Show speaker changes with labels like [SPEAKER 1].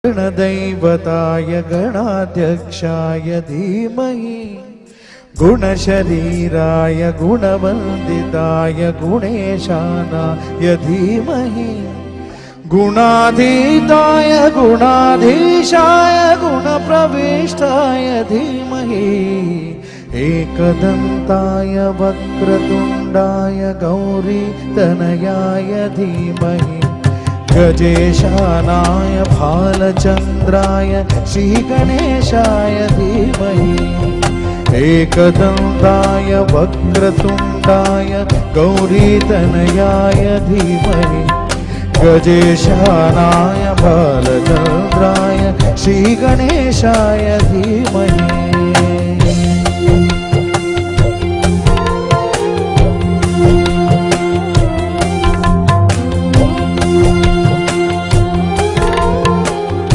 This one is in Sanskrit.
[SPEAKER 1] गणदैवताय गणाध्यक्षाय धीमहि गुणशरीराय गुणवन्दिताय गुणेशानाय धीमहि गुणाधीताय गुणाधीशाय गुणप्रविष्टाय धीमहि एकदन्ताय वक्रतुण्डाय गौरीतनयाय धीमहि गजेशानाय भालचन्द्राय श्रीगणेशाय धीमहि एकदन्ताय वक्रतुण्डाय गौरीतनयाय धीमहि गजेशानाय भालचन्द्राय श्रीगणेशाय धीमहि